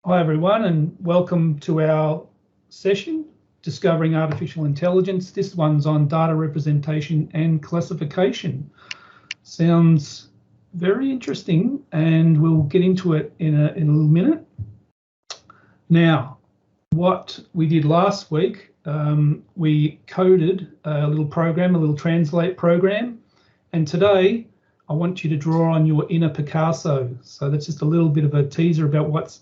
Hi everyone, and welcome to our session, Discovering Artificial Intelligence. This one's on data representation and classification. Sounds very interesting, and we'll get into it in a little minute. Now, what we did last week, we coded a little program, a little translate program, and today I want you to draw on your inner Picasso. So that's just a little bit of a teaser about what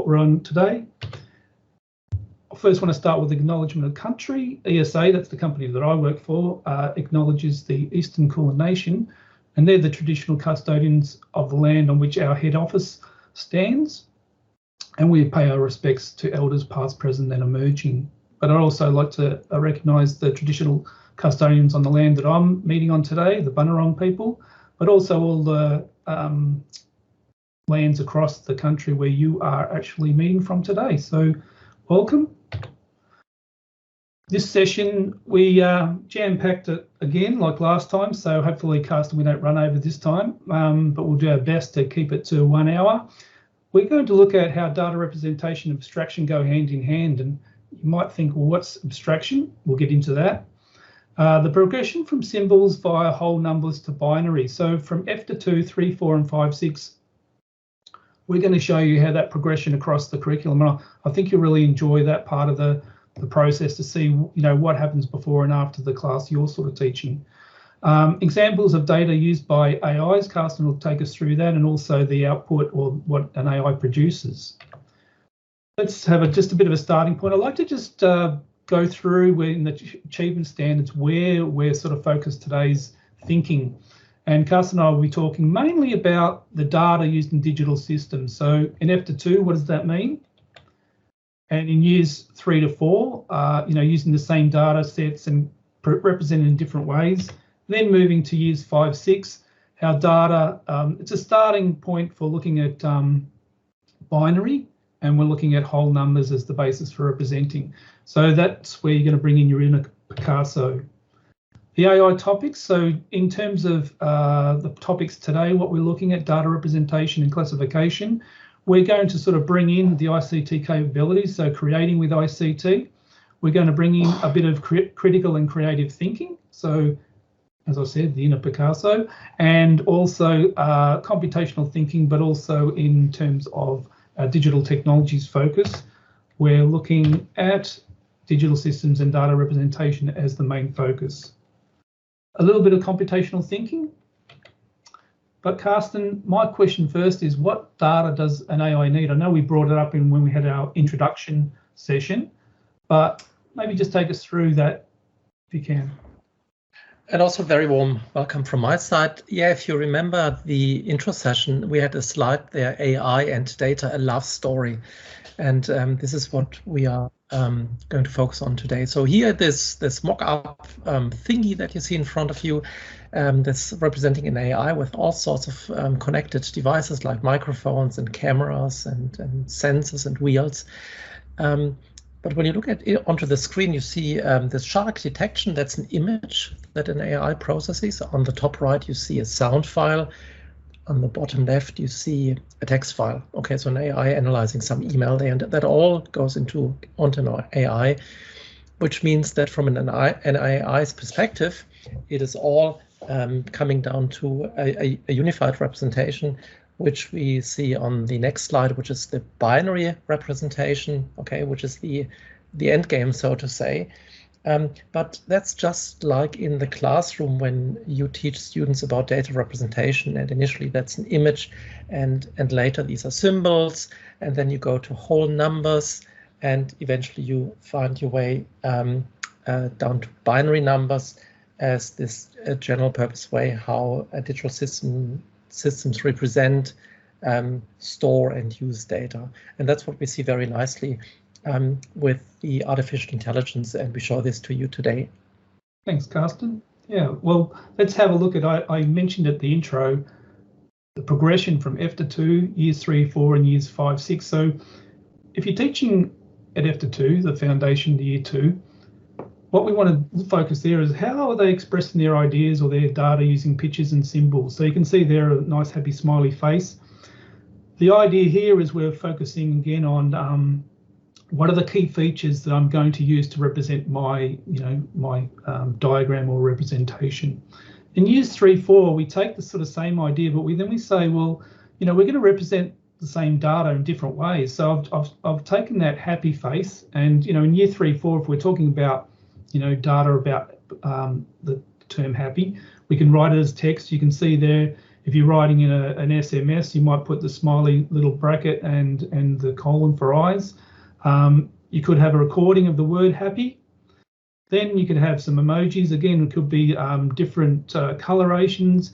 we're on today. I first want to start with acknowledgement of country. ESA, that's the company that I work for, acknowledges the Eastern Kulin Nation, and they're the traditional custodians of the land on which our head office stands. And we pay our respects to elders past, present and emerging. But I'd also like to recognise the traditional custodians on the land that I'm meeting on today, the Bunurong people, but also all the lands across the country where you are actually meeting from today. So welcome. This session, we jam-packed it again like last time, so hopefully, Carsten, we don't run over this time, but we'll do our best to keep it to 1 hour. We're going to look at how data representation and abstraction go hand in hand, and you might think, well, what's abstraction? We'll get into that. The progression from symbols via whole numbers to binary. So from F to 2, 3, 4 and 5, 6, we're going to show you how that progression across the curriculum. And I think you'll really enjoy that part of the process to see, what happens before and after the class you're sort of teaching. Examples of data used by AIs, Carsten will take us through that, and also the output or what an AI produces. Let's have just a bit of a starting point. I'd like to just go through in the achievement standards where we're sort of focused today's thinking. And Carsten and I will be talking mainly about the data used in digital systems. So in F to 2, what does that mean? And in years 3 to 4, using the same data sets and represented in different ways. Then moving to years 5, 6, how data, it's a starting point for looking at binary, and we're looking at whole numbers as the basis for representing. So that's where you're going to bring in your inner Picasso. The AI topics, so in terms of the topics today, what we're looking at, data representation and classification, we're going to sort of bring in the ICT capabilities, so creating with ICT. We're going to bring in a bit of critical and creative thinking, so as I said, the inner Picasso, and also computational thinking, but also in terms of digital technologies focus. We're looking at digital systems and data representation as the main focus. A little bit of computational thinking. But Carsten, my question first is, what data does an AI need? I know we brought it up when we had our introduction session, but maybe just take us through that if you can. And also very warm welcome from my side. Yeah, if you remember the intro session, we had a slide there, AI and data, a love story. And this is what we are going to focus on today. So here, this mock-up thingy that you see in front of you, that's representing an AI with all sorts of connected devices like microphones and cameras and sensors and wheels. But when you look at it onto the screen, you see this shark detection. That's an image that an AI processes. On the top right, you see a sound file. On the bottom left, you see a text file. Okay, so an AI analyzing some email there, and that all goes onto an AI, which means that from an AI's perspective, it is all coming down to a unified representation, which we see on the next slide, which is the binary representation, okay, which is the end game, so to say. But that's just like in the classroom when you teach students about data representation, and initially that's an image, and later these are symbols, and then you go to whole numbers, and eventually you find your way down to binary numbers as this general purpose way how a digital systems represent, store and use data. And that's what we see very nicely with the artificial intelligence, and we show this to you today. Thanks, Carsten. Yeah, well, let's have a look at, I mentioned at the intro, the progression from F to 2, years 3, 4 and years 5, 6. So if you're teaching at F to 2, the foundation to year 2, what we want to focus there is how are they expressing their ideas or their data using pictures and symbols. So you can see there a nice happy smiley face. the idea here is we're focusing again on what are the key features that I'm going to use to represent my, my diagram or representation. In years 3-4, we take the sort of same idea, but we say, well, we're going to represent the same data in different ways. So I've taken that happy face, and in year 3-4, if we're talking about data about the term happy, we can write it as text. You can see there, if you're writing in an SMS, you might put the smiley little bracket and the colon for eyes. You could have a recording of the word happy. Then you could have some emojis. Again, it could be different colorations.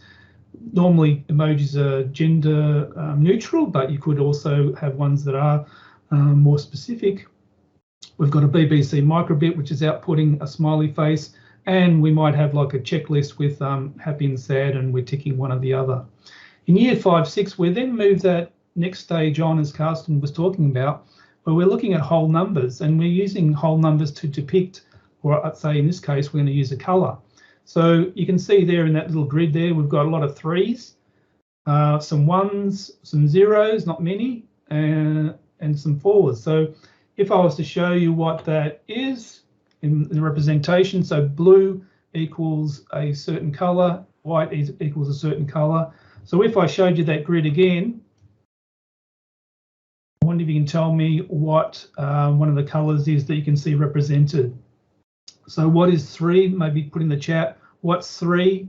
Normally emojis are gender neutral, but you could also have ones that are more specific. We've got a BBC microbit, which is outputting a smiley face, and we might have like a checklist with happy and sad, and we're ticking one or the other. In year 5-6, we then move that next stage on, as Carsten was talking about, where we're looking at whole numbers, and we're using whole numbers to depict, or I'd say in this case, we're going to use a color. So you can see there in that little grid there, we've got a lot of 3s, some 1s, some 0s, not many, and some 4s. So if I was to show you what that is in the representation, so blue equals a certain color, white equals a certain color. So if I showed you that grid again, I wonder if you can tell me what one of the colors is that you can see represented. So what is 3? Maybe put in the chat. What's 3?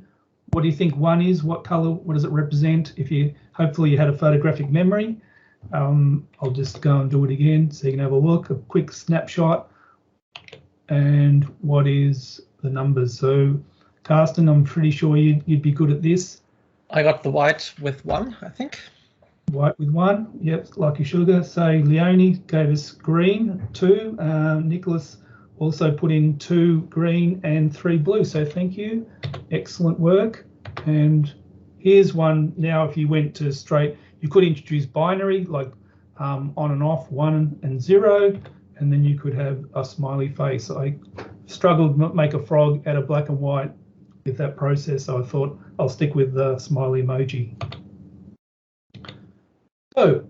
What do you think 1 is? What color? What does it represent? Hopefully you had a photographic memory. I'll just go and do it again so you can have a look, a quick snapshot. And what is the numbers? So Carsten, I'm pretty sure you'd be good at this. I got the white with 1, I think. White with 1, yep, lucky sugar. So Leonie gave us green, 2. Nicholas also put in 2 green and 3 blue. So thank you, excellent work. And here's one. Now, if you went to straight, you could introduce binary like on and off, 1 and 0, and then you could have a smiley face. I struggled to make a frog out of black and white with that process, so I thought I'll stick with the smiley emoji. So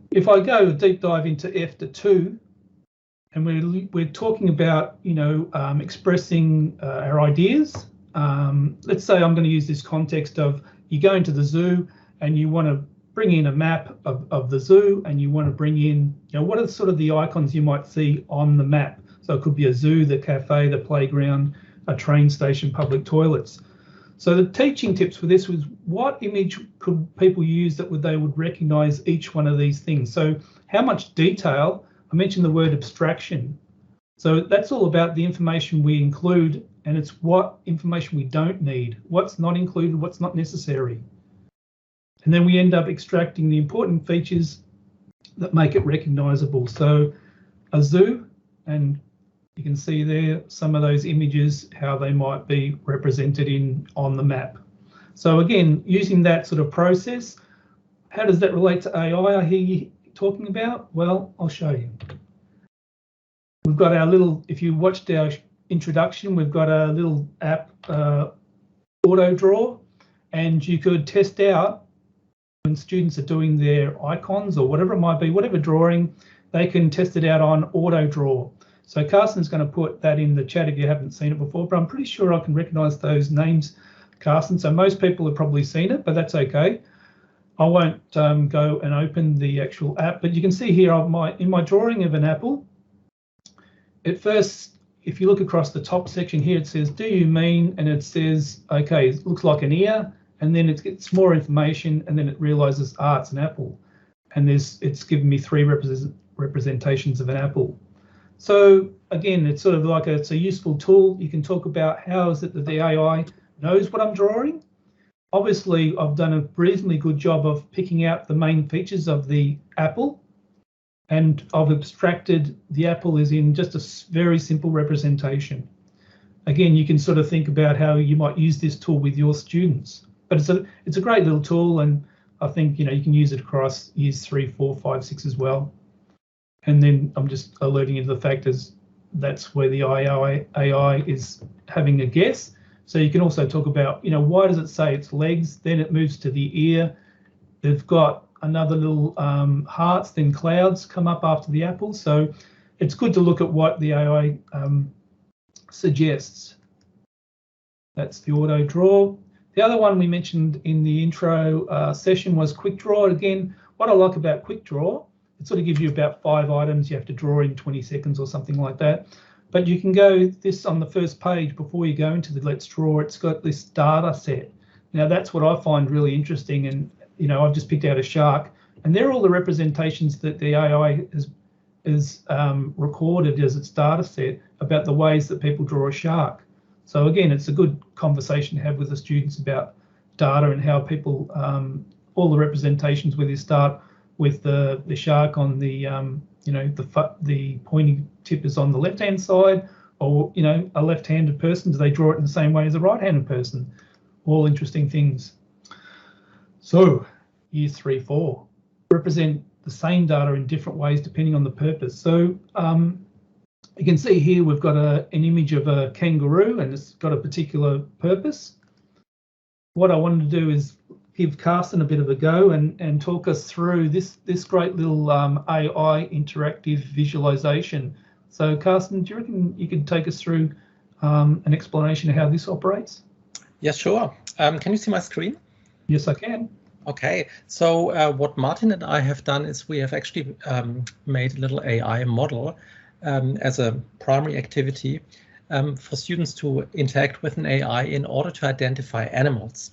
if I go a deep dive into F2, and we're talking about expressing our ideas. Let's say I'm going to use this context of you go into the zoo and you want to bring in a map of the zoo, and you want to bring in what are sort of the icons you might see on the map. So it could be a zoo, the cafe, the playground, a train station, public toilets. So the teaching tips for this was what image could people use that they would recognize each one of these things. So how much detail, I mentioned the word abstraction. So that's all about the information we include, and it's what information we don't need, what's not included, what's not necessary. And then we end up extracting the important features that make it recognizable. So a zoo, and you can see there some of those images, how they might be represented on the map. So again, using that sort of process, how does that relate to AI I hear you talking about? Well, I'll show you. We've got our little, if you watched our introduction, we've got a little app, Auto Draw, and you could test out when students are doing their icons or whatever it might be, whatever drawing, they can test it out on Auto Draw. So Carsten's going to put that in the chat if you haven't seen it before, but I'm pretty sure I can recognize those names, Carsten. So most people have probably seen it, but that's okay. I won't go and open the actual app, but you can see here in my drawing of an apple, at first, if you look across the top section here, it says, do you mean, and it says, okay, it looks like an ear, and then it gets more information, and then it realizes, it's an apple. And it's given me 3 representations of an apple. So again, it's sort of like it's a useful tool. You can talk about how is it that the AI knows what I'm drawing. Obviously, I've done a reasonably good job of picking out the main features of the apple, and I've abstracted the apple is in just a very simple representation. Again, you can sort of think about how you might use this tool with your students. But it's a great little tool, and I think you can use it across years 3, 4, 5, 6 as well. And then I'm just alerting you to the fact is that's where the AI is having a guess. So you can also talk about, why does it say its legs? Then it moves to the ear. They've got another little hearts, then clouds come up after the apples. So it's good to look at what the AI suggests. That's the auto draw. The other one we mentioned in the intro session was quick draw. Again, what I like about quick draw, it sort of gives you about 5 items you have to draw in 20 seconds or something like that. But you can go this on the first page before you go into the Let's Draw. It's got this data set. Now that's what I find really interesting. And I've just picked out a shark, and they're all the representations that the AI is recorded as its data set about the ways that people draw a shark. So again, it's a good conversation to have with the students about data and how people, all the representations, whether you start with the shark on the, the pointy tip is on the left-hand side, or, a left-handed person, do they draw it in the same way as a right-handed person? All interesting things. So years 3, 4 represent the same data in different ways depending on the purpose. So you can see here we've got an image of a kangaroo, and it's got a particular purpose. What I wanted to do is give Carsten a bit of a go and talk us through this great little AI interactive visualization. So Carsten, do you reckon you could take us through an explanation of how this operates? Yes, sure. Can you see my screen? Yes, I can. Okay, so what Martin and I have done is we have actually made a little AI model as a primary activity for students to interact with an AI in order to identify animals.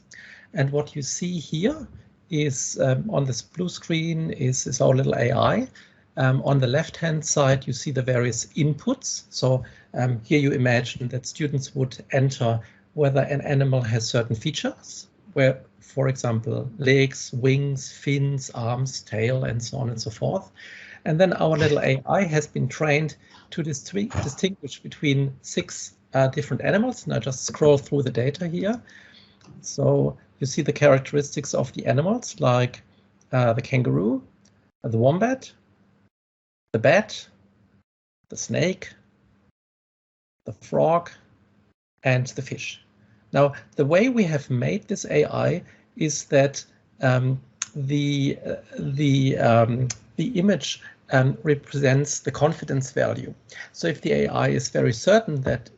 And what you see here is on this blue screen is our little AI. On the left-hand side, you see the various inputs. So here you imagine that students would enter whether an animal has certain features, where, for example, legs, wings, fins, arms, tail, and so on and so forth. And then our little AI has been trained to distinguish between 6 different animals. And I just scroll through the data here. So you see the characteristics of the animals, like the kangaroo, the wombat, the bat, the snake, the frog, and the fish. Now, the way we have made this AI is that the image represents the confidence value. So if the AI is very certain that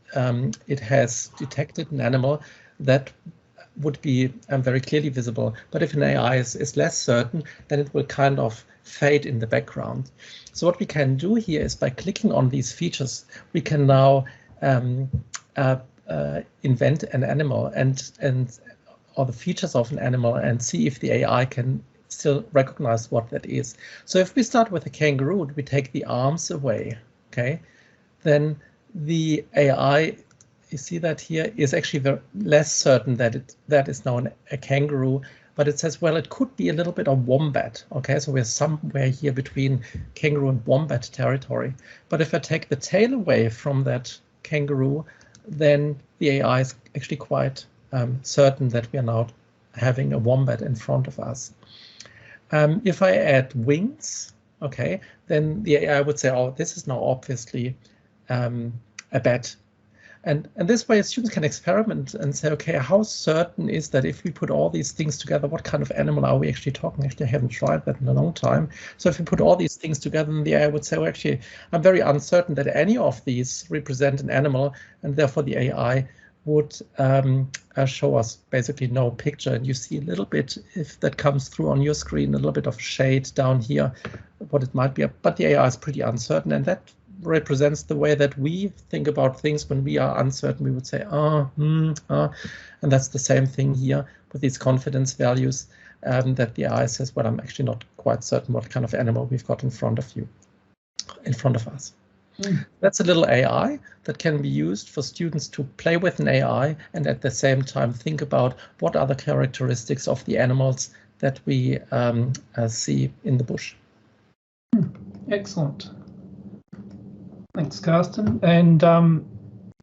it has detected an animal, that would be very clearly visible. But if an AI is less certain, then it will kind of fade in the background. So what we can do here is, by clicking on these features, we can now invent an animal or the features of an animal and see if the AI can still recognize what that is. So if we start with a kangaroo and we take the arms away, okay, then the AI, you see that here, is actually less certain that that is now a kangaroo, but it says, well, it could be a little bit of wombat. Okay, so we're somewhere here between kangaroo and wombat territory. But if I take the tail away from that kangaroo, then the AI is actually quite certain that we are now having a wombat in front of us. If I add wings, okay, then the AI would say, oh, this is now obviously a bat. And this way students can experiment and say, okay, how certain is that if we put all these things together, what kind of animal are we actually talking? Actually, I haven't tried that in a long time. So if we put all these things together, then the AI would say, well, actually, I'm very uncertain that any of these represent an animal, and therefore the AI would show us basically no picture. And you see a little bit, if that comes through on your screen, a little bit of shade down here, what it might be. But the AI is pretty uncertain, and that represents the way that we think about things. When we are uncertain, we would say, and that's the same thing here with these confidence values, that the AI says, well, I'm actually not quite certain what kind of animal we've got in front of us. That's a little AI that can be used for students to play with an AI and at the same time think about what are the characteristics of the animals that we see in the bush. Excellent. Thanks, Carsten. And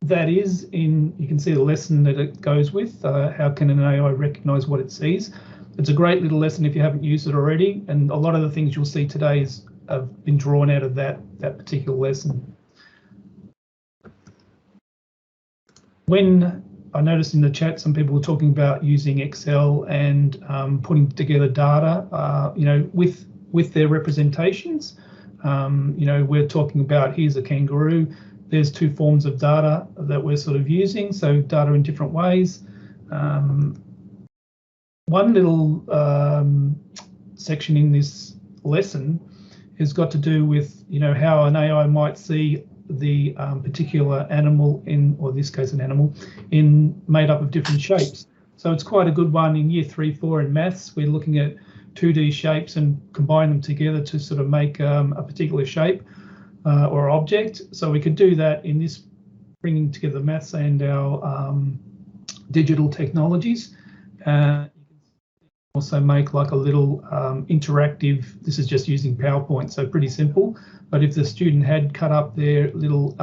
that is you can see the lesson that it goes with. How can an AI recognize what it sees? It's a great little lesson if you haven't used it already. And a lot of the things you'll see today have been drawn out of that particular lesson. When I noticed in the chat some people were talking about using Excel and putting together data, you know, with their representations. You know, we're talking about here's a kangaroo. There's two forms of data that we're sort of using, so data in different ways. One little section in this lesson has got to do with, you know, how an AI might see the particular animal in, or this case an animal, in made up of different shapes. So it's quite a good one in year 3, 4 in maths. We're looking at 2D shapes and combine them together to sort of make a particular shape or object. So we could do that in this, bringing together maths and our digital technologies. Also make like a little interactive, this is just using PowerPoint, so pretty simple. But if the student had cut up their little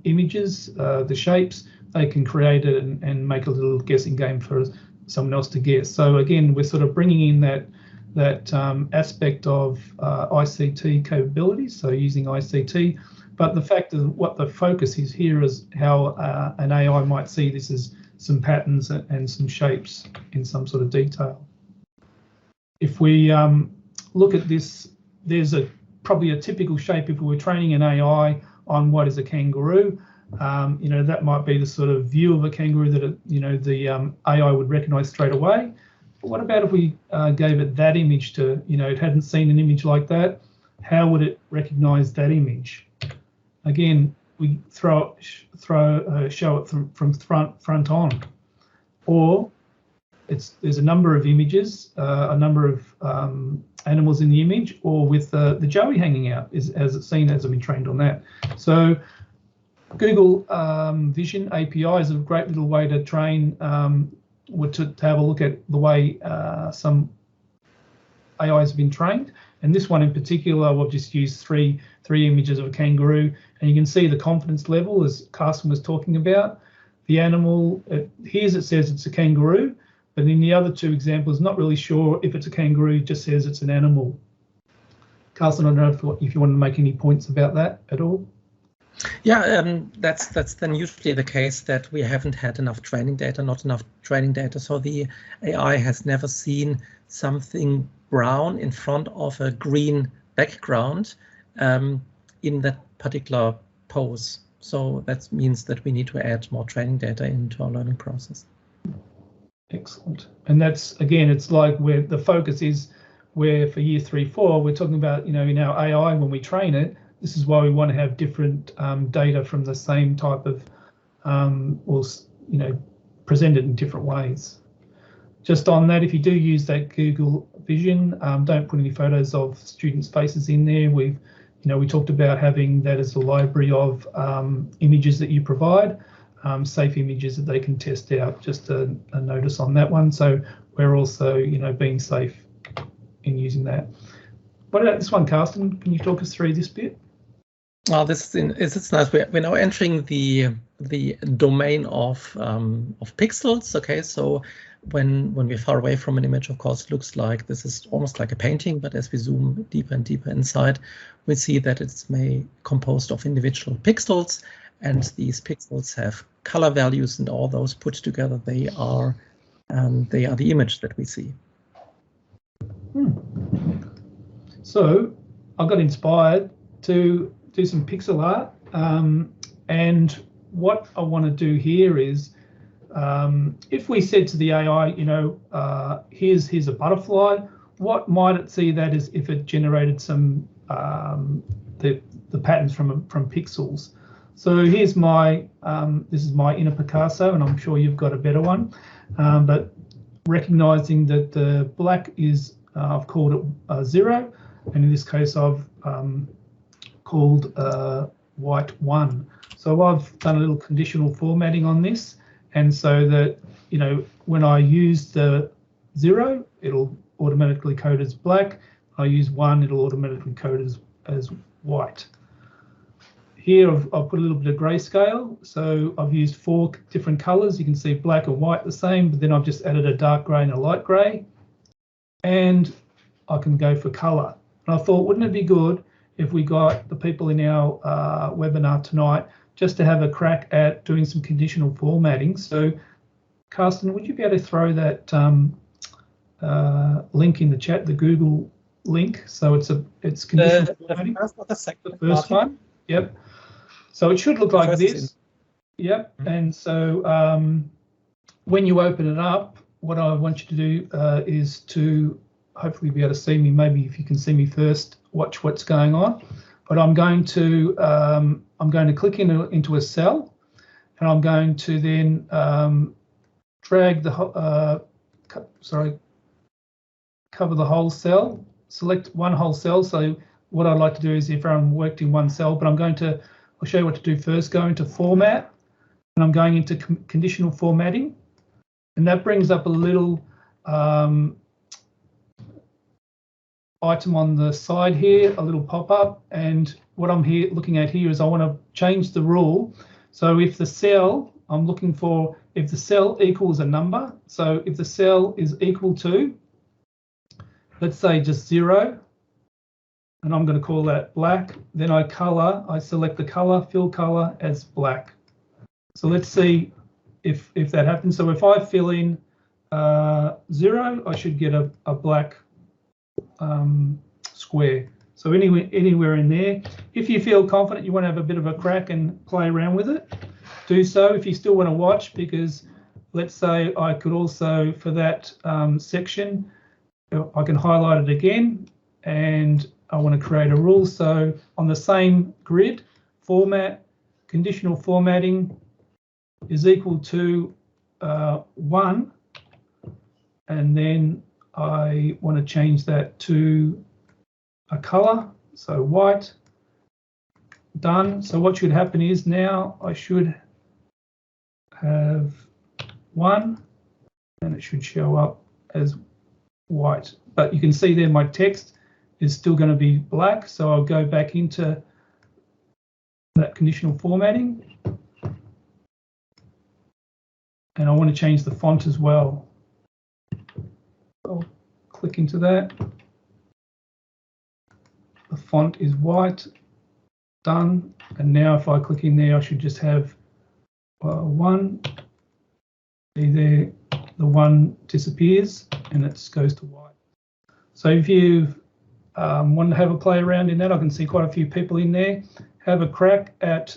images, the shapes, they can create it and make a little guessing game for someone else to guess. So again, we're sort of bringing in that aspect of ICT capabilities, so using ICT. But the fact of what the focus is here is how an AI might see this as some patterns and some shapes in some sort of detail. If we look at this, there's probably a typical shape if we were training an AI on what is a kangaroo. You know, that might be the sort of view of a kangaroo that you know the AI would recognize straight away. But what about if we gave it that image to, you know, it hadn't seen an image like that? How would it recognize that image? Again, we show it from front on, or there's a number of images, a number of animals in the image, or with the joey hanging out as it's seen as I've been trained on that. So Google Vision API is a great little way to train, or to have a look at the way some AIs have been trained. And this one in particular, we've just used three images of a kangaroo, and you can see the confidence level as Carsten was talking about. The animal, here it says it's a kangaroo, but in the other two examples, not really sure if it's a kangaroo, it just says it's an animal. Carsten, I don't know if you want to make any points about that at all. Yeah, that's then usually the case that we haven't had enough training data, not enough training data. So the AI has never seen something brown in front of a green background in that particular pose. So that means that we need to add more training data into our learning process. Excellent. And that's, again, it's like where the focus is, where for year 3, 4, we're talking about, you know, in our AI, when we train it, this is why we want to have different data from the same type of, or, you know, presented in different ways. Just on that, if you do use that Google Vision, don't put any photos of students' faces in there. We talked about having that as a library of images that you provide, safe images that they can test out. Just a notice on that one. So we're also, you know, being safe in using that. What about this one, Carsten? Can you talk us through this bit? Well, this is nice. We're now entering the domain of pixels. Okay, so when we're far away from an image, of course, it looks like this is almost like a painting. But as we zoom deeper and deeper inside, we see that it's composed of individual pixels, and these pixels have color values, and all those put together, they are the image that we see. So I got inspired to do some pixel art, and what I want to do here is, if we said to the AI, you know, here's a butterfly, what might it see that as if it generated some the patterns from pixels? So here's my this is my inner Picasso, and I'm sure you've got a better one, but recognizing that the black is I've called it 0, and in this case I've called white 1. So I've done a little conditional formatting on this, and so that, you know, when I use the 0, it'll automatically code as black. I use 1, it'll automatically code as white. Here I've put a little bit of grayscale, so I've used 4 different colors. You can see black and white the same, but then I've just added a dark gray and a light gray, and I can go for color. And I thought, wouldn't it be good if we got the people in our webinar tonight just to have a crack at doing some conditional formatting. So, Carsten, would you be able to throw that link in the chat, the Google link? So it's conditional formatting. The first one. Yep. So it should look like this. Yep. And so when you open it up, what I want you to do is to hopefully be able to see me. Maybe if you can see me first, watch what's going on. But I'm going to click into a cell, and I'm going to then drag the cover the whole cell. Select one whole cell. So what I'd like to do is, if I'm worked in one cell, but I'll show you what to do first. Go into Format, and I'm going into Conditional Formatting, and that brings up a little item on the side here, a little pop-up, and what I'm looking at here is I want to change the rule. So if the cell I'm looking for, if the cell equals a number, so if the cell is equal to, let's say just 0, and I'm going to call that black, then I select the color, fill color as black. So let's see if that happens. So if I fill in 0, I should get a black square. So anywhere in there. If you feel confident you want to have a bit of a crack and play around with it, do so. If you still want to watch, because let's say I could also, for that section, I can highlight it again, and I want to create a rule. So on the same grid, format, conditional formatting is equal to 1, and then I want to change that to a color, so white. Done. So what should happen is now I should have 1, and it should show up as white. But you can see there my text is still going to be black, so I'll go back into that conditional formatting, and I want to change the font as well. I'll click into that. The font is white. Done. And now if I click in there, I should just have 1. See there, the 1 disappears and it goes to white. So if you want to have a play around in that, I can see quite a few people in there. Have a crack at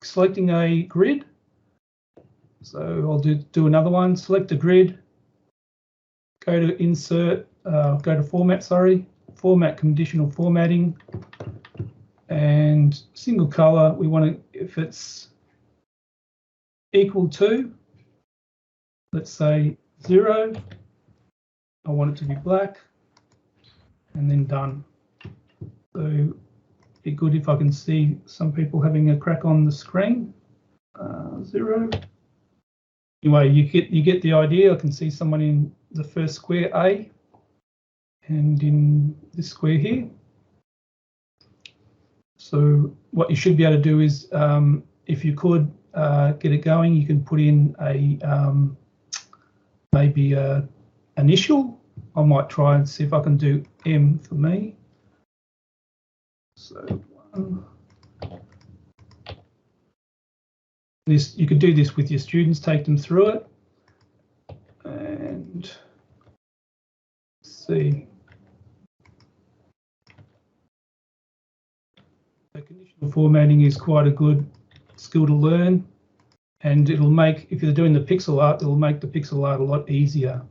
selecting a grid. So I'll do another one. Select a grid. Go to Insert. Go to Format. Format, conditional formatting, and single color. We want to, if it's equal to, let's say 0, I want it to be black, and then done. So it'd be good if I can see some people having a crack on the screen. 0. Anyway, you get the idea. I can see someone in the first square A, and in this square here. So what you should be able to do is, if you could get it going, you can put in a maybe an initial. I might try and see if I can do M for me. So this, you could do this with your students, take them through it, and see. So conditional formatting is quite a good skill to learn, and it'll make, if you're doing the pixel art, it'll make the pixel art a lot easier.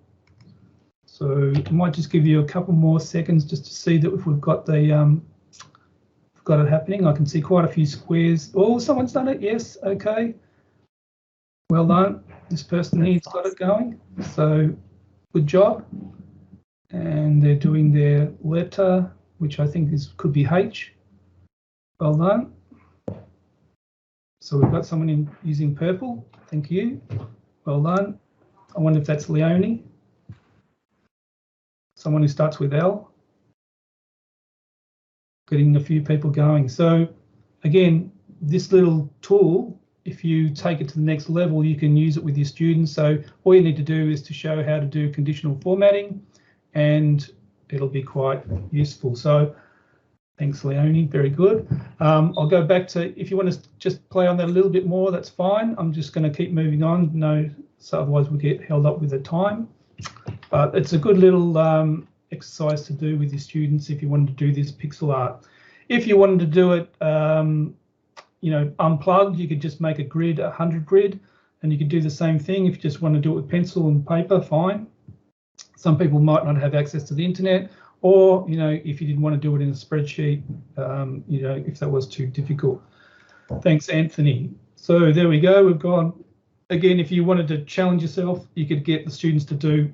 So I might just give you a couple more seconds just to see that if we've got the got it happening. I can see quite a few squares. Oh, someone's done it. Yes. Okay. Well done. This person here's got it going. So good job. And they're doing their letter, which I think could be H. Well done. So we've got someone using purple. Thank you. Well done. I wonder if that's Leonie. Someone who starts with L. Getting a few people going. So again, this little tool, if you take it to the next level, you can use it with your students. So all you need to do is to show how to do conditional formatting, and it'll be quite useful. So Thanks, Leonie. Very good. I'll go back to, if you want to just play on that a little bit more, that's fine. I'm just going to keep moving on. No, so otherwise we'll get held up with the time. But it's a good little exercise to do with your students if you wanted to do this pixel art. If you wanted to do it, you know, unplugged, you could just make a grid, 100 grid, and you could do the same thing. If you just want to do it with pencil and paper, fine. Some people might not have access to the internet, or, you know, if you didn't want to do it in a spreadsheet, you know, if that was too difficult. Thanks, Anthony. So there we go. We've gone, again, if you wanted to challenge yourself, you could get the students to do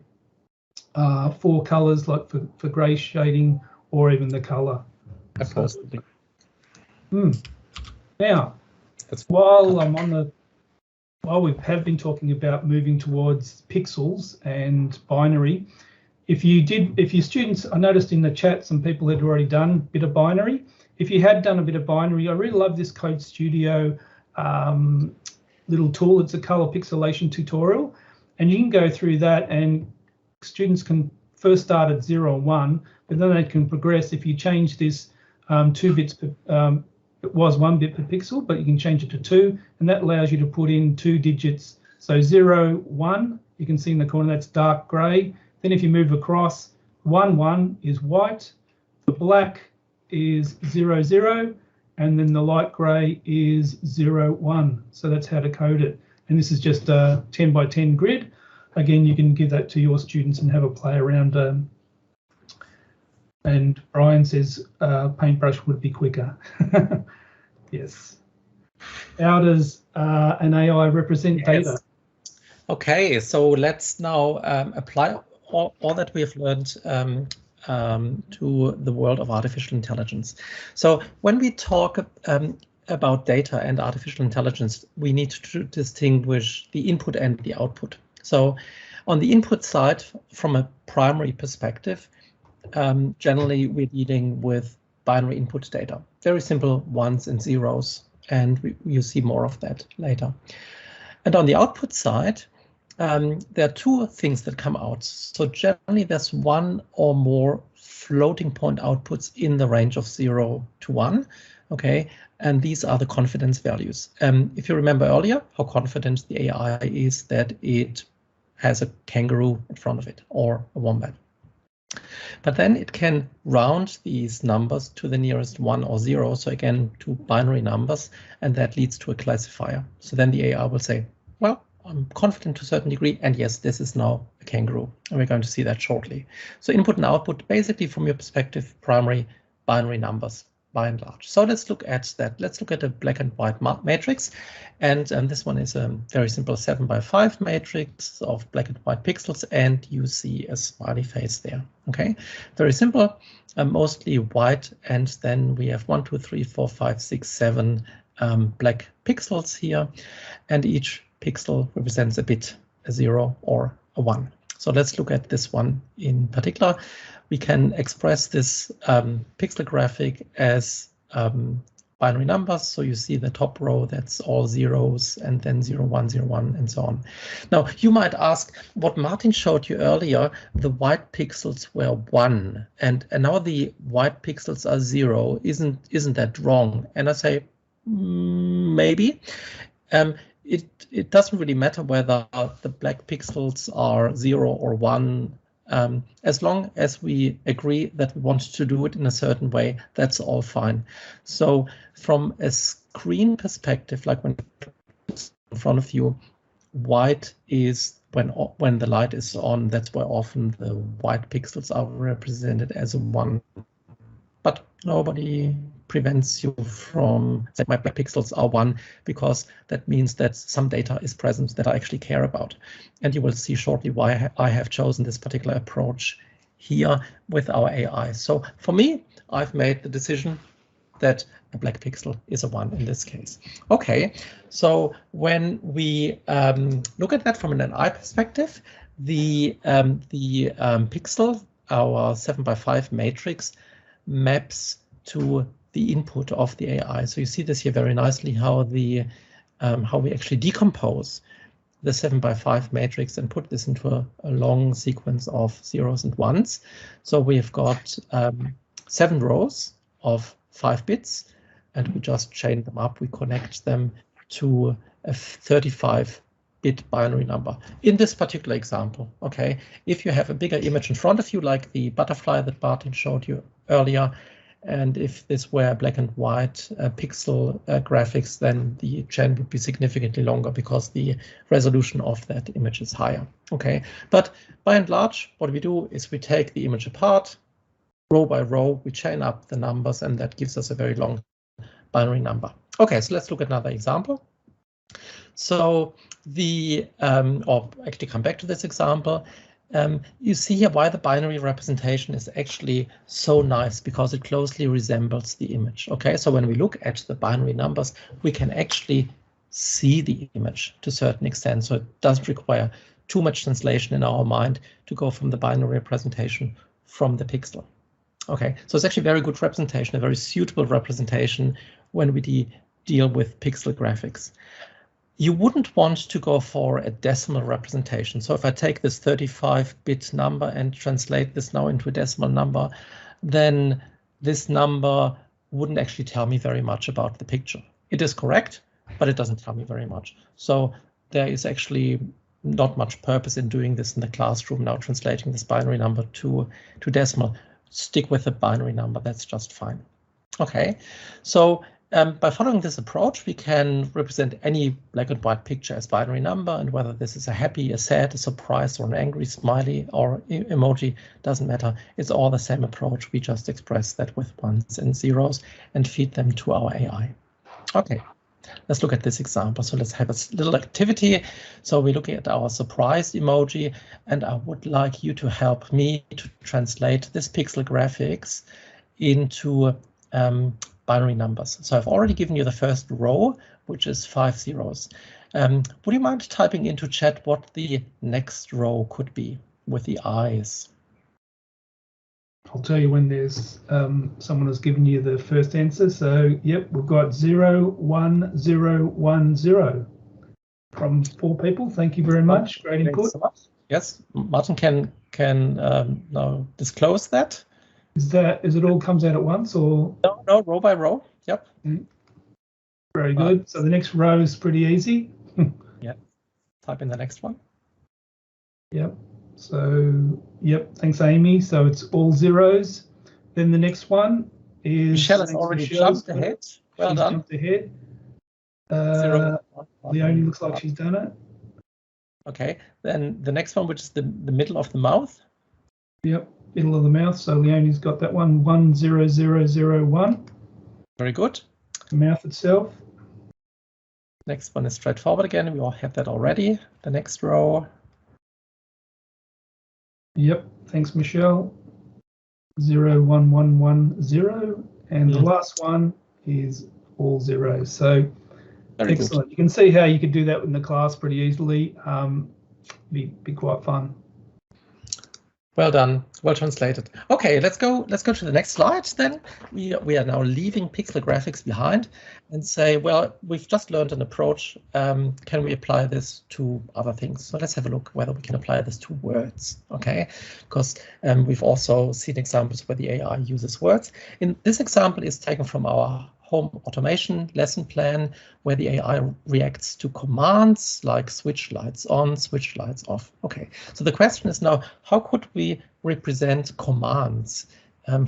4 colors, like for gray shading, or even the color. Absolutely. Now, while we have been talking about moving towards pixels and binary, if your students, I noticed in the chat some people had already done a bit of binary. If you had done a bit of binary, I really love this Code Studio little tool. It's a color pixelation tutorial, and you can go through that, and students can first start at 0 and 1, but then they can progress. If you change this 2 bits per, it was 1 bit per pixel, but you can change it to 2, and that allows you to put in 2 digits. So 0, 1, you can see in the corner, that's dark gray. Then if you move across, 1, 1 is white, the black is 0, 0, and then the light gray is 0, 1. So that's how to code it. And this is just a 10 by 10 grid. Again, you can give that to your students and have a play around. And Brian says paintbrush would be quicker. Yes. How does an AI represent data? Okay, so let's now apply all that we have learned to the world of artificial intelligence. So when we talk about data and artificial intelligence, we need to distinguish the input and the output. So on the input side, from a primary perspective, generally we're dealing with binary input data, very simple ones and zeros, and you see more of that later. And on the output side, there are 2 things that come out. So generally there's 1 or more floating point outputs in the range of 0 to 1. Okay, and these are the confidence values. If you remember earlier, how confident the AI is that it has a kangaroo in front of it or a wombat. But then it can round these numbers to the nearest 1 or 0, so again to binary numbers, and that leads to a classifier. So then the AI will say, well, I'm confident to a certain degree, and yes, this is now a kangaroo, and we're going to see that shortly. So input and output, basically from your perspective, primary binary numbers by and large. So let's look at that. Let's look at a black and white matrix, and this one is a very simple 7 by 5 matrix of black and white pixels, and you see a smiley face there. Okay, very simple, mostly white, and then we have 1, 2, 3, 4, 5, 6, 7 black pixels here, and each pixel represents a bit, a 0 or a 1. So let's look at this one in particular. We can express this pixel graphic as binary numbers. So you see the top row, that's all zeros, and then 0, 1, 0, 1, and so on. Now, you might ask, what Martin showed you earlier, the white pixels were 1, and now the white pixels are 0. Isn't that wrong? And I say, maybe. It doesn't really matter whether the black pixels are 0 or 1. As long as we agree that we want to do it in a certain way, that's all fine. So from a screen perspective, like when it's in front of you, white is when the light is on, that's where often the white pixels are represented as a 1. But nobody prevents you from saying my black pixels are 1, because that means that some data is present that I actually care about. And you will see shortly why I have chosen this particular approach here with our AI. So for me, I've made the decision that a black pixel is a 1 in this case. Okay, so when we look at that from an AI perspective, the pixel, our 7 by 5 matrix, maps to the input of the AI. So you see this here very nicely, how we actually decompose the 7 by 5 matrix and put this into a long sequence of zeros and ones. So we've got 7 rows of 5 bits, and we just chain them up. We connect them to a 35-bit binary number. In this particular example, okay, if you have a bigger image in front of you, like the butterfly that Martin showed you earlier, and if this were black and white pixel graphics, then the chain would be significantly longer because the resolution of that image is higher. Okay, but by and large, what we do is we take the image apart, row by row, we chain up the numbers, and that gives us a very long binary number. Okay, so let's look at another example. So or actually come back to this example. You see here why the binary representation is actually so nice, because it closely resembles the image. Okay, so when we look at the binary numbers, we can actually see the image to a certain extent. So it doesn't require too much translation in our mind to go from the binary representation from the pixel. Okay, so it's actually a very good representation, a very suitable representation when we deal with pixel graphics. You wouldn't want to go for a decimal representation. So if I take this 35-bit number and translate this now into a decimal number, then this number wouldn't actually tell me very much about the picture. It is correct, but it doesn't tell me very much. So there is actually not much purpose in doing this in the classroom now, translating this binary number to decimal. Stick with the binary number, that's just fine. Okay, so by following this approach, we can represent any black and white picture as binary number, and whether this is a happy, a sad, a surprised, or an angry smiley or emoji, doesn't matter. It's all the same approach. We just express that with ones and zeros and feed them to our AI. Okay, let's look at this example. So let's have a little activity. So we're looking at our surprised emoji, and I would like you to help me to translate this pixel graphics into binary numbers. So I've already given you the first row, which is 5 zeros. Would you mind typing into chat what the next row could be with the eyes? I'll tell you when there's someone has given you the first answer. So yep, we've got 0, 1, 0, 1, 0 from 4 people. Thank you very much. Great input. So much. Yes, Martin can now disclose that. Is it all comes out at once, or? No, row by row. Yep. Very good. So the next row is pretty easy. Yeah. Type in the next one. Yep. So, yep. Thanks, Amy. So it's all zeros. Then the next one is. Michelle has already jumped ahead. Well done. Jumped ahead. 0, 1, Leonie looks like she's done it. Okay. Then the next one, which is the middle of the mouth. Yep. Middle of the mouth. So Leonie's got that one. 1, 0, 0, 0, 1. Very good. The mouth itself. Next one is straightforward again. We all have that already. The next row. Yep. Thanks, Michelle. 0, 1, 1, 1, 0. And the last one is all zeros. So very excellent. Good. You can see how you could do that in the class pretty easily. Be quite fun. Well done, well translated. Okay, let's go to the next slide then. We are now leaving pixel graphics behind and say, well, we've just learned an approach. Can we apply this to other things? So let's have a look whether we can apply this to words, okay? Because we've also seen examples where the AI uses words. In this example is taken from our home automation lesson plan, where the AI reacts to commands like switch lights on, switch lights off. Okay, so the question is now, how could we represent commands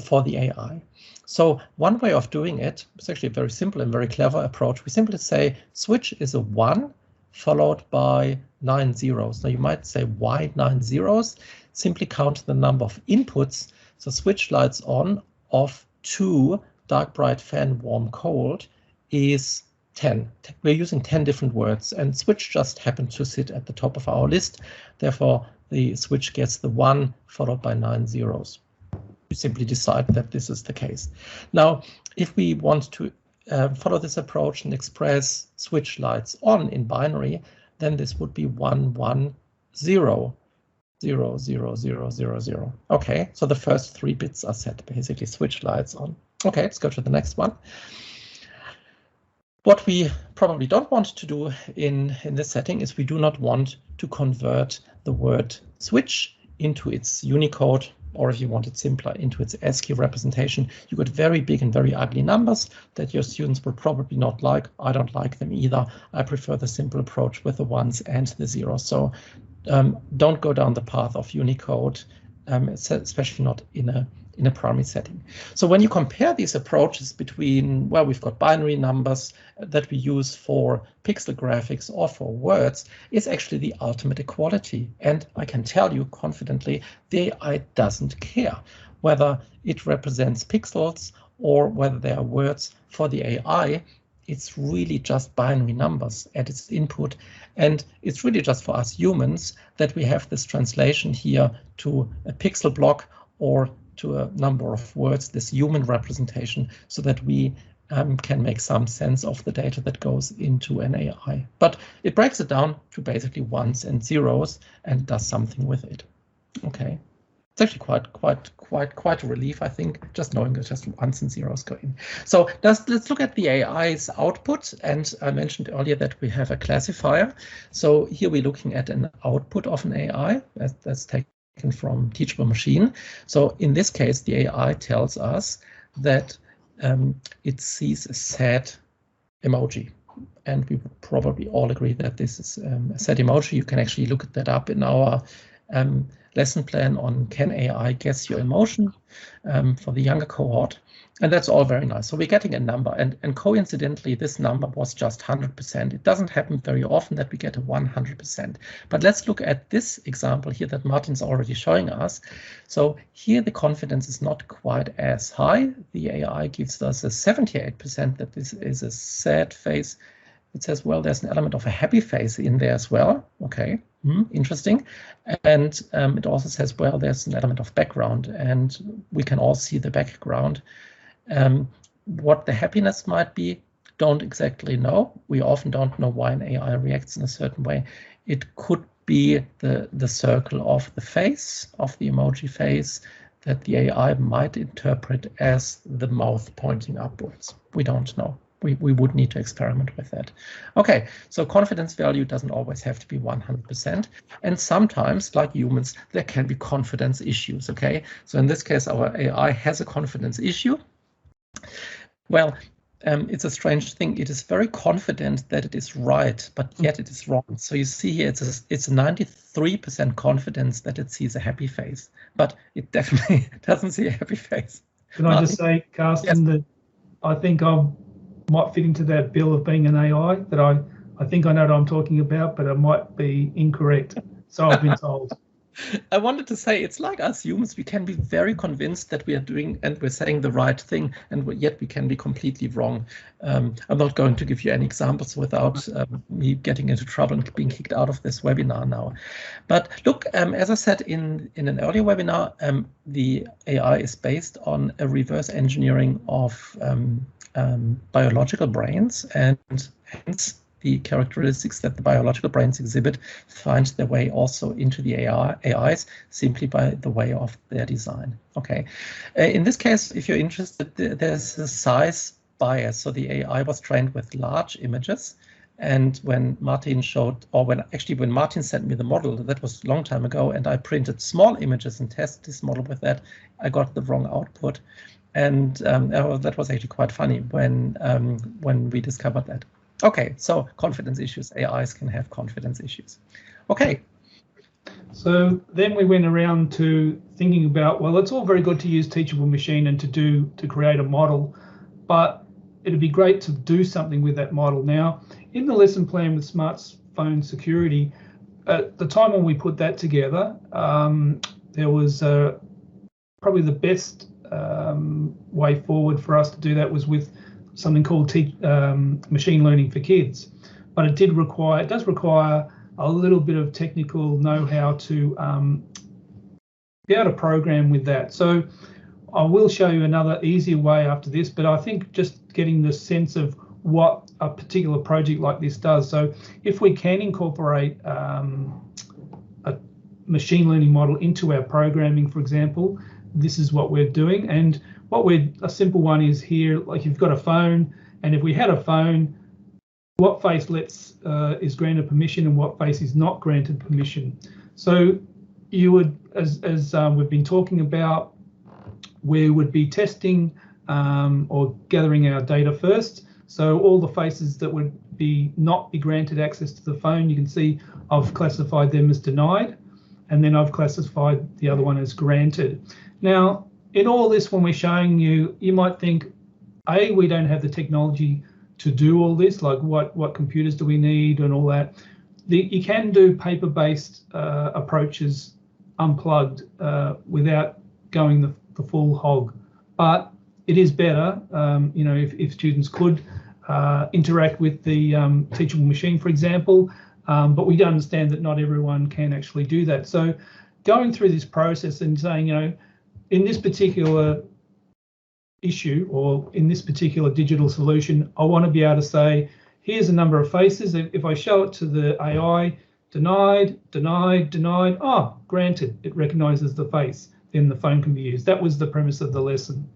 for the AI? So one way of doing it is actually a very simple and very clever approach. We simply say switch is a 1 followed by 9 zeros. Now you might say, why 9 zeros? Simply count the number of inputs. So switch lights on of 2, dark, bright, fan, warm, cold is 10. We're using 10 different words, and switch just happened to sit at the top of our list. Therefore, the switch gets the 1 followed by 9 zeros. We simply decide that this is the case. Now, if we want to follow this approach and express switch lights on in binary, then this would be 1, 1, 0. 0, 0, 0, 0, 0. Okay, so the first 3 bits are set, basically switch lights on. Okay, let's go to the next one. What we probably don't want to do in this setting is we do not want to convert the word switch into its Unicode or if you want it simpler, into its ASCII representation, you got very big and very ugly numbers that your students will probably not like. I don't like them either. I prefer the simple approach with the ones and the zeros. So don't go down the path of Unicode, especially not in a primary setting. So when you compare these approaches between, well, we've got binary numbers that we use for pixel graphics or for words, it's actually the ultimate equality. And I can tell you confidently, the AI doesn't care whether it represents pixels or whether they are words. For the AI, it's really just binary numbers at its input. And it's really just for us humans that we have this translation here to a pixel block or to a number of words, this human representation, so that we can make some sense of the data that goes into an AI. But it breaks it down to basically ones and zeros and does something with it. Okay, it's actually quite a relief, I think, just knowing that just ones and zeros go in. So let's look at the AI's output. And I mentioned earlier that we have a classifier. So here we're looking at an output of an AI that's taken from Teachable Machine. So in this case, the AI tells us that it sees a sad emoji. And we would probably all agree that this is a sad emoji. You can actually look that up in our lesson plan on Can AI Guess Your Emotion for the younger cohort. And that's all very nice. So we're getting a number, and coincidentally, this number was just 100%. It doesn't happen very often that we get a 100%. But let's look at this example here that Martin's already showing us. So here the confidence is not quite as high. The AI gives us a 78% that this is a sad face. It says, well, there's an element of a happy face in there as well. Okay, interesting. And it also says, well, there's an element of background, and we can all see the background. What the happiness might be, don't exactly know. We often don't know why an AI reacts in a certain way. It could be the circle of the face, of the emoji face, that the AI might interpret as the mouth pointing upwards. We don't know. We would need to experiment with that. Okay, so confidence value doesn't always have to be 100%. And sometimes, like humans, there can be confidence issues, okay? So in this case, our AI has a confidence issue. Well, it's a strange thing. It is very confident that it is right, but yet it is wrong. So you see here, it's a 93% confidence that it sees a happy face, but it definitely doesn't see a happy face. Can I just say, Carsten, that I think I might fit into that bill of being an AI, that I think I know what I'm talking about, but I might be incorrect. So I've been told. I wanted to say, it's like us humans, we can be very convinced that we are doing and we're saying the right thing, and yet we can be completely wrong. I'm not going to give you any examples without me getting into trouble and being kicked out of this webinar now. But look, as I said in an earlier webinar, the AI is based on a reverse engineering of biological brains, and hence the characteristics that the biological brains exhibit find their way also into the AIs simply by the way of their design. Okay, in this case, if you're interested, there's a size bias. So the AI was trained with large images, and when Martin showed, or when Martin sent me the model, that was a long time ago, and I printed small images and tested this model with that, I got the wrong output. And that was actually quite funny when we discovered that. Okay, so confidence issues. AIs can have confidence issues. Okay. So then we went around to thinking about, well, it's all very good to use Teachable Machine and to create a model, but it'd be great to do something with that model. Now, in the lesson plan with smartphone security, at the time when we put that together, there was probably the best way forward for us to do that was with something called machine learning for kids, but it does require a little bit of technical know-how to be able to program with that. So I will show you another easier way after this, but I think just getting the sense of what a particular project like this does. So if we can incorporate a machine learning model into our programming, for example, this is what we're doing. And a simple one is here, like you've got a phone, and if we had a phone, what face is granted permission and what face is not granted permission. So you would, as we've been talking about, we would be testing or gathering our data first. So all the faces that would not be granted access to the phone, you can see I've classified them as denied, and then I've classified the other one as granted. Now, in all this, when we're showing you, you might think, A, we don't have the technology to do all this, like what computers do we need and all that. You can do paper-based approaches unplugged without going the full hog, but it is better, you know, if students could interact with the teachable machine, for example, but we understand that not everyone can actually do that. So going through this process and saying, you know, in this particular issue or in this particular digital solution, I want to be able to say, here's a number of faces. If I show it to the AI, denied, denied, denied, oh, granted, it recognizes the face, then the phone can be used. That was the premise of the lesson.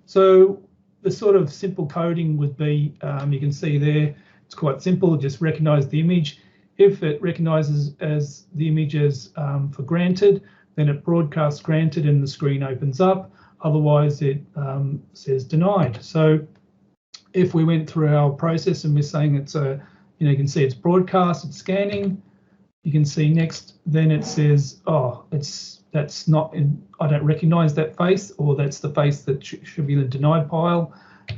So the sort of simple coding would be, you can see there, it's quite simple, just recognize the image. If it recognizes as the image as for granted, then it broadcasts granted and the screen opens up. Otherwise, it says denied. So if we went through our process and we're saying it's a, you know, you can see it's broadcast, it's scanning. You can see next, then it says, oh, that's not in, I don't recognize that face, or that's the face that should be in the denied pile.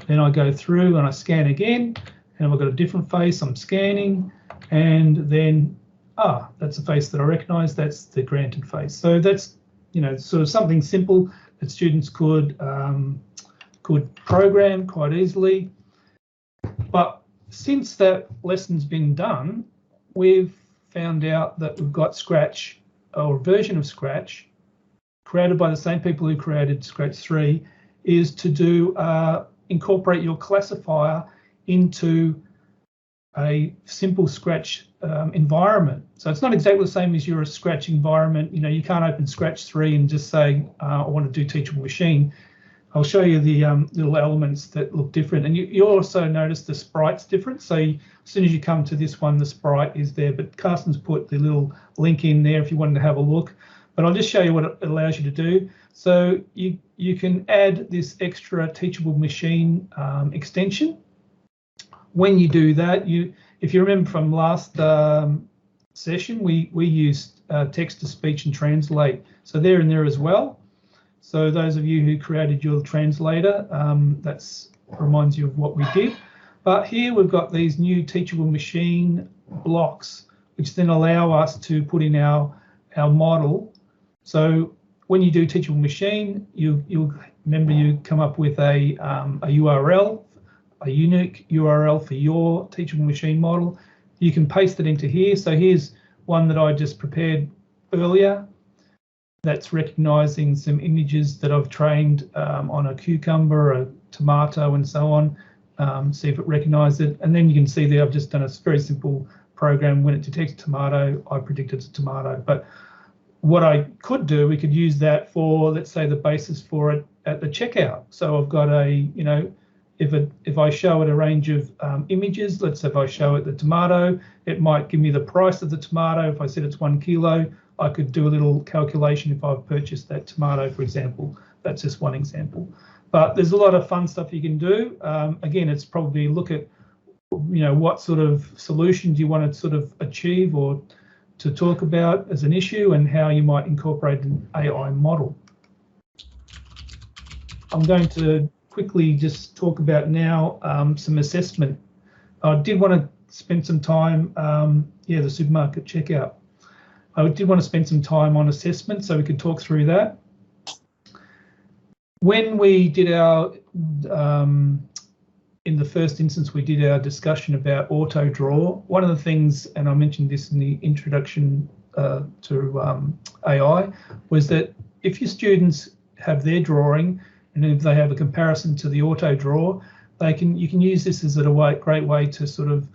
Then I go through and I scan again, and I've got a different face. I'm scanning, and then that's a face that I recognize. That's the granted face. So that's, you know, sort of something simple that students could program quite easily. But since that lesson's been done, we've found out that we've got Scratch, or a version of Scratch created by the same people who created Scratch 3, is to do incorporate your classifier into a simple Scratch environment. So it's not exactly the same as your Scratch environment. You know, you can't open Scratch 3 and just say, I want to do Teachable Machine. I'll show you the little elements that look different. And you also notice the sprite's different. So as soon as you come to this one, the sprite is there, but Carsten's put the little link in there if you wanted to have a look. But I'll just show you what it allows you to do. So you can add this extra Teachable Machine extension. When you do that, if you remember from last session, we used text-to-speech and translate. So they're in there as well. So those of you who created your translator, that reminds you of what we did. But here we've got these new Teachable Machine blocks, which then allow us to put in our model. So when you do Teachable Machine, you'll remember you come up with a URL, a unique URL for your Teachable Machine model. You can paste it into here. So here's one that I just prepared earlier. That's recognizing some images that I've trained on a cucumber, a tomato, and so on. See if it recognizes it. And then you can see there I've just done a very simple program. When it detects tomato, I predict it's a tomato. But what I could do, we could use that for, let's say, the basis for it at the checkout. So I've got a, you know, if I show it a range of images, let's say if I show it the tomato, it might give me the price of the tomato. If I said it's 1 kilo, I could do a little calculation if I've purchased that tomato, for example. That's just one example. But there's a lot of fun stuff you can do. Again, it's probably look at, you know, what sort of solutions you want to sort of achieve or to talk about as an issue and how you might incorporate an AI model. I'm going to quickly just talk about now some assessment. I did want to spend some time, the supermarket checkout. I did want to spend some time on assessment so we could talk through that. When we did our, in the first instance, we did our discussion about auto draw. One of the things, and I mentioned this in the introduction to AI, was that if your students have their drawing and if they have a comparison to the auto draw, you can use this as a great way to sort of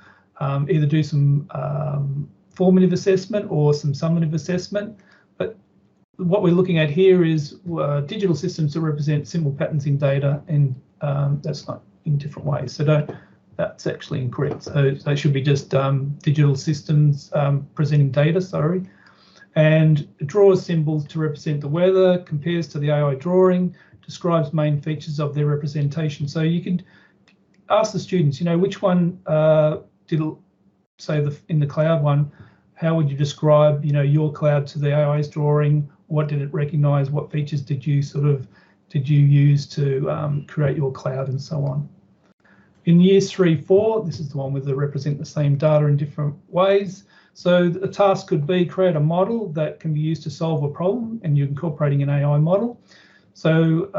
either do some formative assessment or some summative assessment. But what we're looking at here is digital systems that represent simple patterns in data, and that's not in different ways. So that's actually incorrect. So they should be just digital systems presenting data, sorry. and it draws symbols to represent the weather, compares to the AI drawing, describes main features of their representation. So you could ask the students, you know, which one did, say, in the cloud one, how would you describe, you know, your cloud to the AI's drawing? What did it recognize? What features did you use to create your cloud, and so on? In years 3, 4, this is the one with the represent the same data in different ways. So the task could be create a model that can be used to solve a problem, and you're incorporating an AI model. So,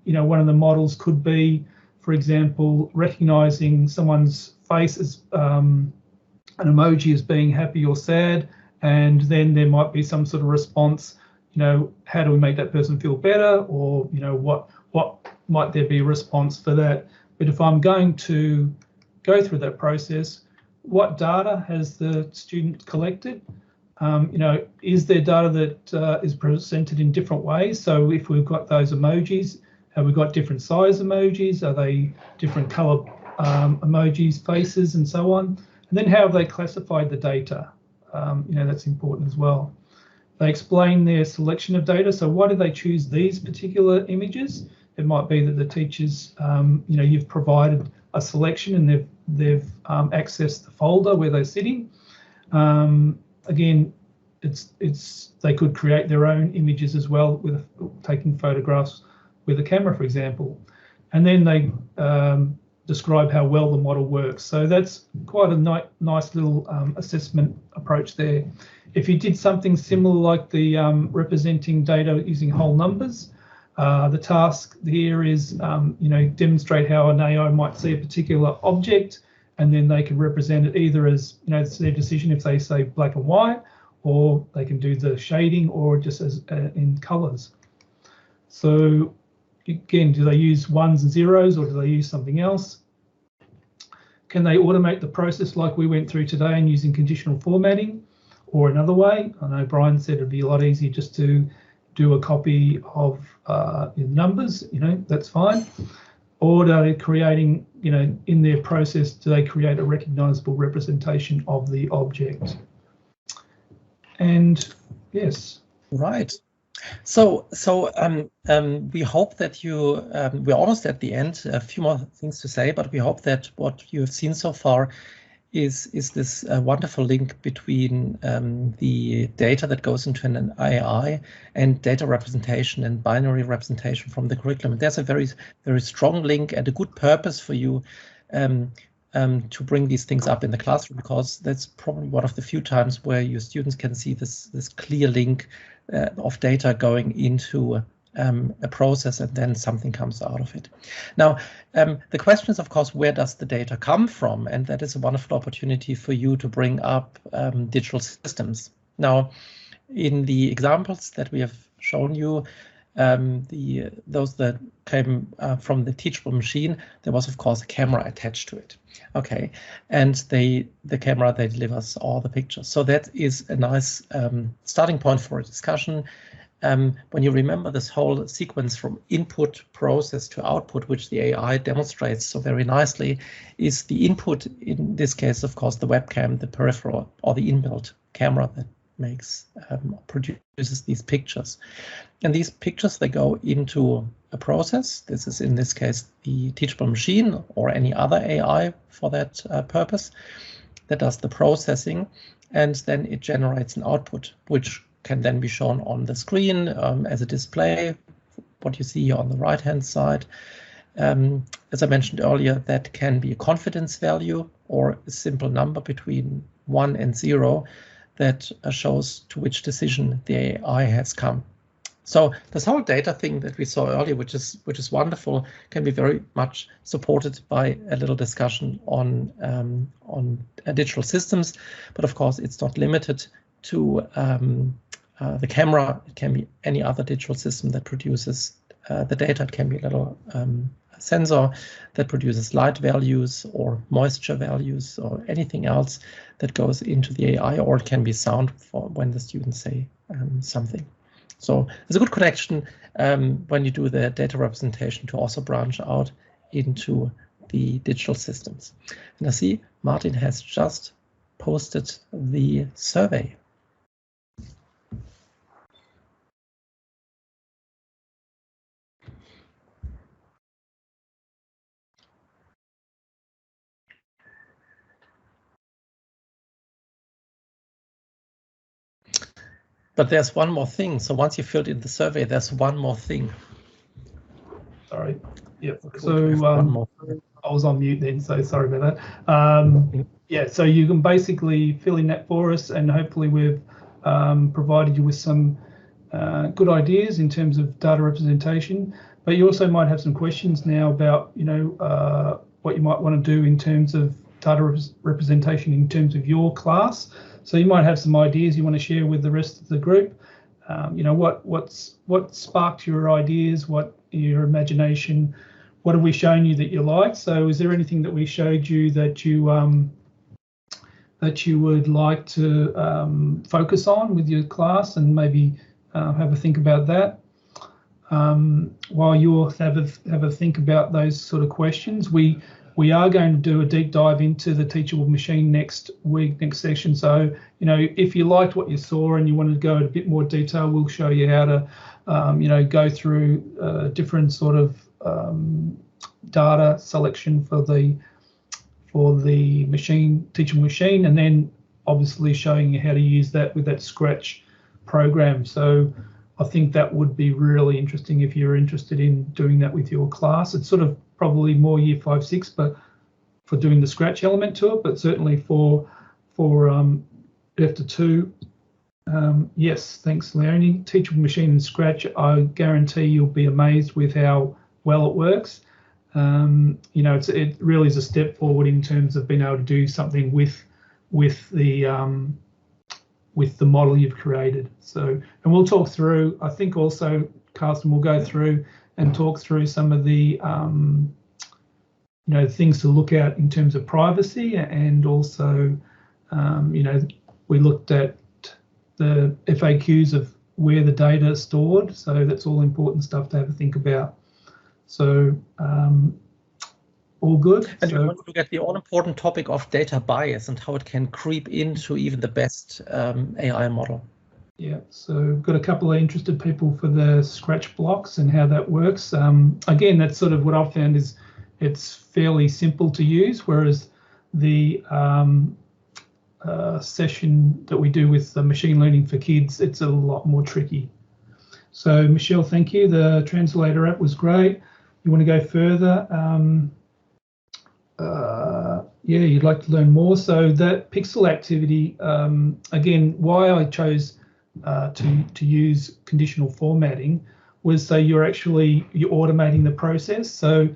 you know, one of the models could be, for example, recognizing someone's face as an emoji as being happy or sad, and then there might be some sort of response, you know, how do we make that person feel better, or, you know, what might there be a response for that? But if I'm going to go through that process, what data has the student collected? You know, is there data that is presented in different ways? So if we've got those emojis, have we got different size emojis? Are they different color emojis, faces, and so on? And then how have they classified the data? You know, that's important as well. They explain their selection of data. So why do they choose these particular images? It might be that the teachers, you know, you've provided a selection and they've accessed the folder where they're sitting. Again, they could create their own images as well with taking photographs with a camera, for example, and then they describe how well the model works. So that's quite a nice little assessment approach there. If you did something similar like the representing data using whole numbers, the task here is, you know, demonstrate how an AI might see a particular object, and then they can represent it either as, you know, it's their decision if they say black and white, or they can do the shading, or just as in colors. So again, do they use ones and zeros, or do they use something else? Can they automate the process like we went through today and using conditional formatting, or another way? I know Brian said it'd be a lot easier just to do a copy of numbers, you know, that's fine. Or are they creating, you know, in their process, do they create a recognizable representation of the object? And yes. Right. So we hope that you, we're almost at the end, a few more things to say, but we hope that what you have seen so far is this wonderful link between the data that goes into an AI and data representation and binary representation from the curriculum. And there's a very, very strong link and a good purpose for you to bring these things up in the classroom, because that's probably one of the few times where your students can see this clear link of data going into a process, and then something comes out of it. Now, the question is, of course, where does the data come from? And that is a wonderful opportunity for you to bring up digital systems. Now, in the examples that we have shown you, those that came from the teachable machine, there was, of course, a camera attached to it. Okay, and the camera, they delivers all the pictures. So that is a nice starting point for a discussion. When you remember this whole sequence from input process to output, which the AI demonstrates so very nicely, is the input, in this case, of course, the webcam, the peripheral, or the inbuilt camera that makes produces these pictures. And these pictures, they go into a process. This is, in this case, the teachable machine or any other AI for that purpose that does the processing, and then it generates an output, which can then be shown on the screen as a display, what you see here on the right-hand side. As I mentioned earlier, that can be a confidence value or a simple number between 1 and 0 that shows to which decision the AI has come. So this whole data thing that we saw earlier, which is wonderful, can be very much supported by a little discussion on digital systems. But of course, it's not limited to the camera. It can be any other digital system that produces the data. It can be a little sensor that produces light values or moisture values or anything else that goes into the AI, or it can be sound for when the students say something. So there's a good connection when you do the data representation to also branch out into the digital systems. And I see Martin has just posted the survey. But there's one more thing. So once you filled in the survey, there's one more thing. Sorry. Yep. Okay, So one more thing. I was on mute then, so sorry about that. Yeah, so you can basically fill in that for us, and hopefully we've provided you with some good ideas in terms of data representation. But you also might have some questions now about, what you might want to do in terms of data representation in terms of your class. So you might have some ideas you want to share with the rest of the group. What sparked your ideas? What your imagination? What have we shown you that you like? So is there anything that we showed you that you would like to focus on with your class, and maybe have a think about that? While you'll have a think about those sort of questions, we are going to do a deep dive into the Teachable Machine next week, next session. So, if you liked what you saw and you wanted to go in a bit more detail, we'll show you how to, go through different sort of data selection for the Teachable Machine, and then obviously showing you how to use that with that Scratch program. So I think that would be really interesting if you're interested in doing that with your class. It's sort of probably more year 5, 6, but for doing the Scratch element to it, but certainly for after 2. Yes, thanks, Leonie. Teachable Machine and Scratch, I guarantee you'll be amazed with how well it works. It really is a step forward in terms of being able to do something with the model you've created. So, and we'll talk through, I think also Carsten will go through and talk through some of the things to look at in terms of privacy, and also we looked at the FAQs of where the data is stored, so that's all important stuff to have a think about. So all good. And we want to look at the all-important topic of data bias and how it can creep into even the best AI model. Yeah, so got a couple of interested people for the Scratch blocks and how that works. Again, that's sort of what I've found is it's fairly simple to use, whereas the session that we do with the machine learning for kids, it's a lot more tricky. So Michelle, thank you. The translator app was great. You want to go further? Yeah, you'd like to learn more. So that pixel activity, again, why I chose to use conditional formatting was so you're automating the process. So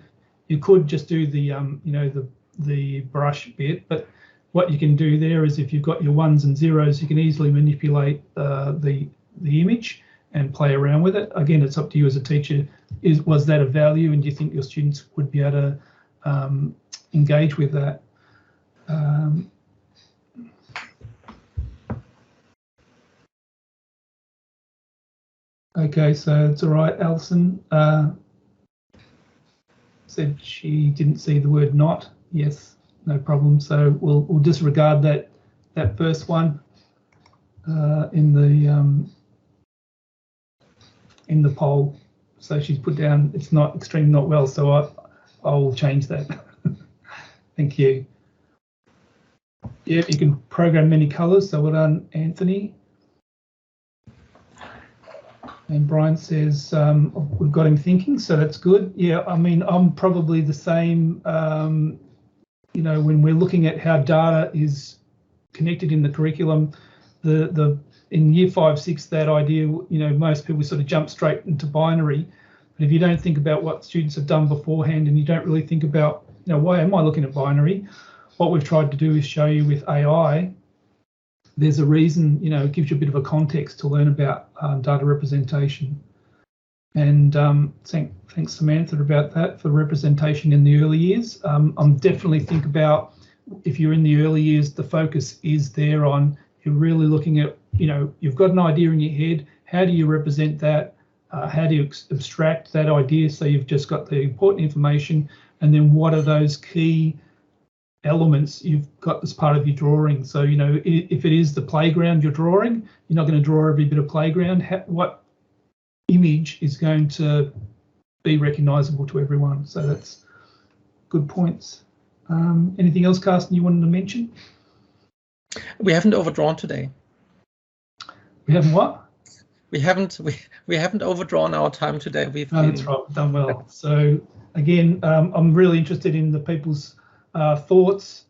you could just do the brush bit, but what you can do there is if you've got your 1s and 0s, you can easily manipulate the image and play around with it. Again, it's up to you as a teacher. Was that a value, and do you think your students would be able to engage with that? Okay, so it's all right. Alison said she didn't see the word "not." Yes, no problem. So we'll disregard that first one in the poll. So she's put down it's not extreme, not well. So I'll change that. Thank you. Yeah, you can program many colors. So well done, Anthony. And Brian says we've got him thinking, so that's good. Yeah, I mean, I'm probably the same. When we're looking at how data is connected in the curriculum, in year 5, 6, that idea, most people sort of jump straight into binary. But if you don't think about what students have done beforehand, and you don't really think about, why am I looking at binary? What we've tried to do is show you with AI, there's a reason, it gives you a bit of a context to learn about data representation. And thanks, Samantha, about that for representation in the early years. I'm definitely think about if you're in the early years, the focus is there on you're really looking at, you've got an idea in your head. How do you represent that? How do you abstract that idea so you've just got the important information? And then what are those key elements you've got as part of your drawing? So, if it is the playground you're drawing, you're not going to draw every bit of playground. What image is going to be recognizable to everyone? So that's good points. Anything else, Carsten, you wanted to mention? We haven't overdrawn today. We haven't what? we haven't overdrawn our time today. That's right, done well. So again, I'm really interested in the people's thoughts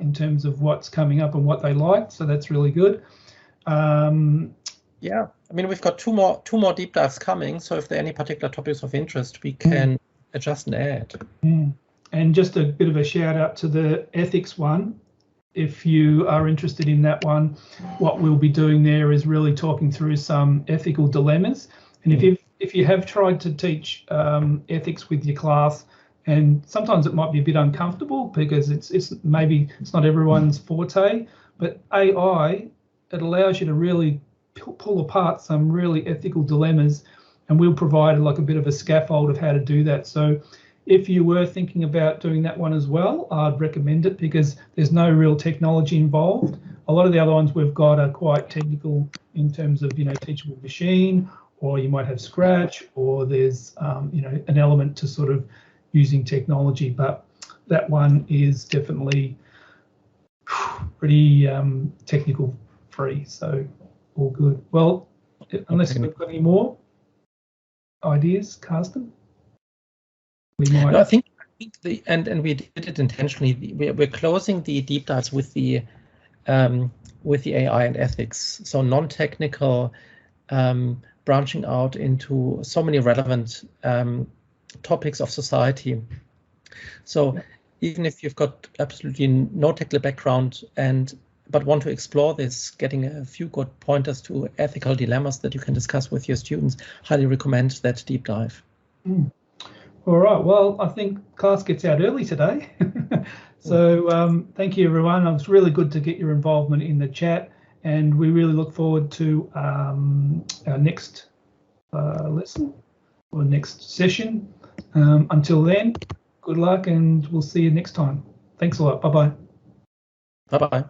in terms of what's coming up and what they like. So that's really good. Yeah, I mean, we've got two more deep dives coming. So if there are any particular topics of interest, we can adjust and add. And just a bit of a shout out to the ethics one. If you are interested in that one, what we'll be doing there is really talking through some ethical dilemmas. And if you have tried to teach ethics with your class, and sometimes it might be a bit uncomfortable because it's maybe it's not everyone's forte, but AI, it allows you to really pull apart some really ethical dilemmas, and we'll provide like a bit of a scaffold of how to do that. So if you were thinking about doing that one as well, I'd recommend it because there's no real technology involved. A lot of the other ones we've got are quite technical in terms of, teachable machine, or you might have Scratch, or there's, an element to sort of using technology. But that one is definitely pretty technical free. So all good. Well, unless we've got any more ideas, Carsten? No, I think and we did it intentionally. We're closing the deep dives with the AI and ethics, so non-technical, branching out into so many relevant topics of society. So even if you've got absolutely no technical background but want to explore this, getting a few good pointers to ethical dilemmas that you can discuss with your students, highly recommend that deep dive. All right, well, I think class gets out early today. So thank you, everyone. It was really good to get your involvement in the chat, and we really look forward to our next lesson or next session. Until then, good luck, and we'll see you next time. Thanks a lot. Bye-bye. Bye-bye.